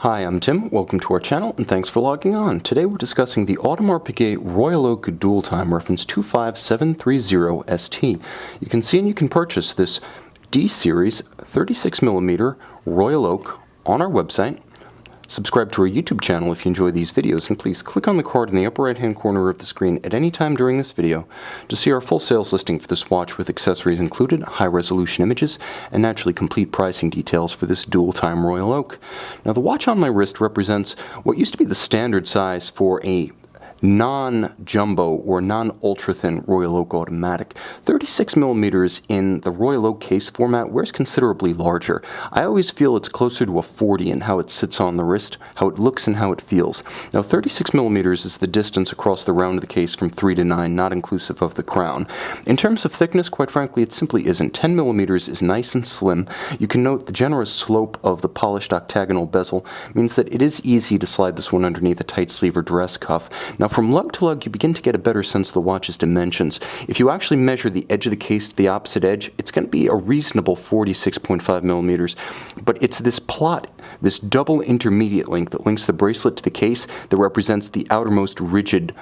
Hi, I'm Tim. Welcome to our channel, and thanks for logging on. Today we're discussing the Audemars Piguet Royal Oak Dual Time reference 25730ST. You can see and you can purchase this D-Series 36mm Royal Oak on our website. Subscribe to our YouTube channel if you enjoy these videos, and please click on the card in the upper right hand corner of the screen at any time during this video to see our full sales listing for this watch with accessories included, high resolution images, and naturally complete pricing details for this dual time Royal Oak. Now the watch on my wrist represents what used to be the standard size for a non-jumbo or non-ultra-thin Royal Oak automatic. 36mm in the Royal Oak case format wears considerably larger. I always feel it's closer to a 40 in how it sits on the wrist, how it looks, and how it feels. Now 36mm is the distance across the round of the case from 3 to 9, not inclusive of the crown. In terms of thickness, quite frankly, it simply isn't. 10mm is nice and slim. You can note the generous slope of the polished octagonal bezel means that it is easy to slide this one underneath a tight sleeve or dress cuff. Now from lug to lug, you begin to get a better sense of the watch's dimensions. If you actually measure the edge of the case to the opposite edge, it's going to be a reasonable 46.5mm, but it's this plot, this double intermediate link that links the bracelet to the case that represents the outermost rigid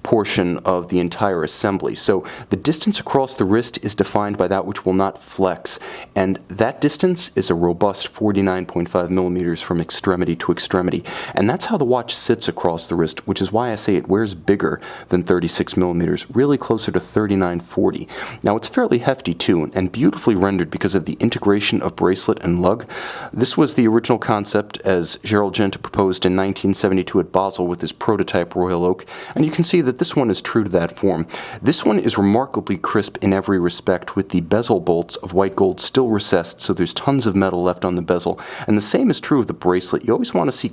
portion of the entire assembly. So the distance across the wrist is defined by that which will not flex, and that distance is a robust 49.5mm from extremity to extremity, and that's how the watch sits across the wrist, which is why I say it wears bigger than 36mm, really closer to 39-40. Now it's fairly hefty too, and beautifully rendered because of the integration of bracelet and lug. This was the original concept as Gerald Genta proposed in 1972 at Basel with his prototype Royal Oak, and you can see that this one is true to that form. This one is remarkably crisp in every respect, with the bezel bolts of white gold still recessed, so there's tons of metal left on the bezel. And the same is true of the bracelet. You always want to see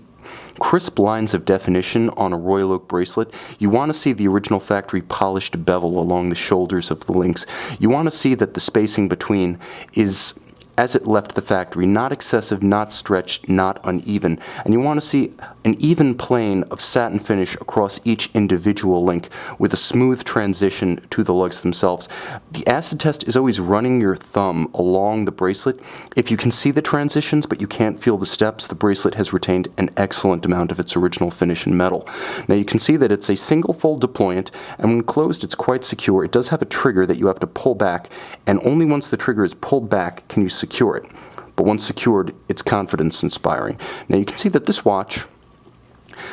crisp lines of definition on a Royal Oak bracelet. You want to see the original factory polished bevel along the shoulders of the links. You want to see that the spacing between is as it left the factory, not excessive, not stretched, not uneven. And you want to see an even plane of satin finish across each individual link with a smooth transition to the lugs themselves. The acid test is always running your thumb along the bracelet. If you can see the transitions but you can't feel the steps, the bracelet has retained an excellent amount of its original finish in metal. Now you can see that it's a single fold deployant, and when closed it's quite secure. It does have a trigger that you have to pull back, and only once the trigger is pulled back can you secure it. But once secured, it's confidence inspiring. Now you can see that this watch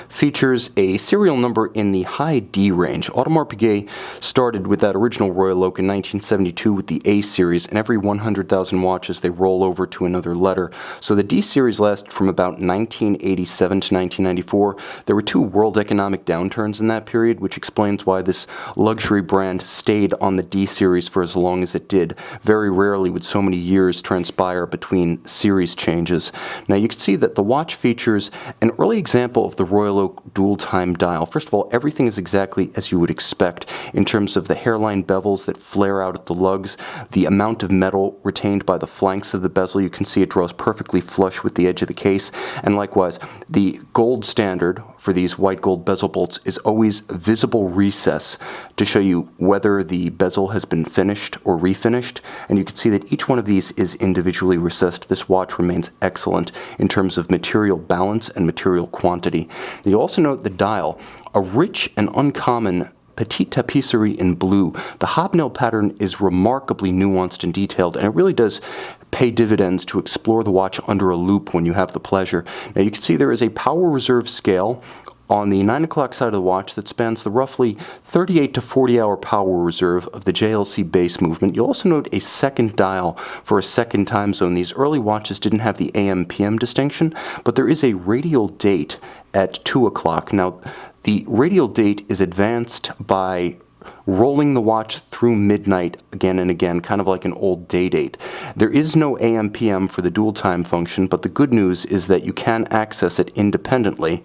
features a serial number in the high D range. Audemars Piguet started with that original Royal Oak in 1972 with the A series, and every 100,000 watches they roll over to another letter. So the D series lasted from about 1987 to 1994. There were two world economic downturns in that period, which explains why this luxury brand stayed on the D series for as long as it did. Very rarely would so many years transpire between series changes. Now you can see that the watch features an early example of the Royal Oak dual time dial. First of all, everything is exactly as you would expect in terms of the hairline bevels that flare out at the lugs, the amount of metal retained by the flanks of the bezel. You can see it draws perfectly flush with the edge of the case, and likewise the gold standard for these white gold bezel bolts is always visible recess to show you whether the bezel has been finished or refinished, and you can see that each one of these is individually recessed. This watch remains excellent in terms of material balance and material quantity. You'll also note the dial, a rich and uncommon petite tapisserie in blue. The hobnail pattern is remarkably nuanced and detailed, and it really does pay dividends to explore the watch under a loupe when you have the pleasure. Now you can see there is a power reserve scale on the 9 o'clock side of the watch that spans the roughly 38 to 40 hour power reserve of the JLC base movement. You'll also note a second dial for a second time zone. These early watches didn't have the AM-PM distinction, but there is a radial date at 2 o'clock. Now, the radial date is advanced by rolling the watch through midnight again and again, kind of like an old day date. There is no AM-PM for the dual time function, but the good news is that you can access it independently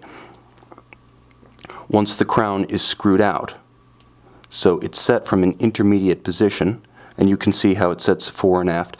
once the crown is screwed out. So it's set from an intermediate position, and you can see how it sets fore and aft.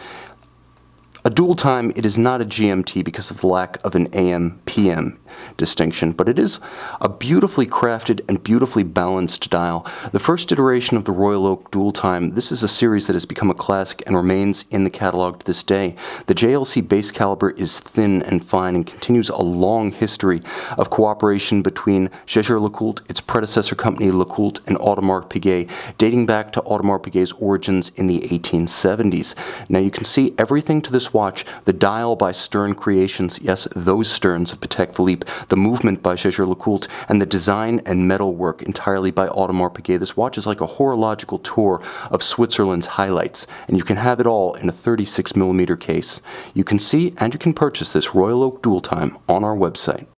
A dual time, it is not a GMT because of the lack of an AM-PM distinction, but it is a beautifully crafted and beautifully balanced dial. The first iteration of the Royal Oak dual time, this is a series that has become a classic and remains in the catalog to this day. The JLC base caliber is thin and fine and continues a long history of cooperation between Jaeger-LeCoultre, its predecessor company LeCoultre, and Audemars Piguet, dating back to Audemars Piguet's origins in the 1870s. Now you can see everything to this watch, the dial by Stern Creations, yes, those Sterns of Patek Philippe, the movement by Jaeger-LeCoultre, and the design and metal work entirely by Audemars Piguet. This watch is like a horological tour of Switzerland's highlights, and you can have it all in a 36mm case. You can see and you can purchase this Royal Oak dual time on our website.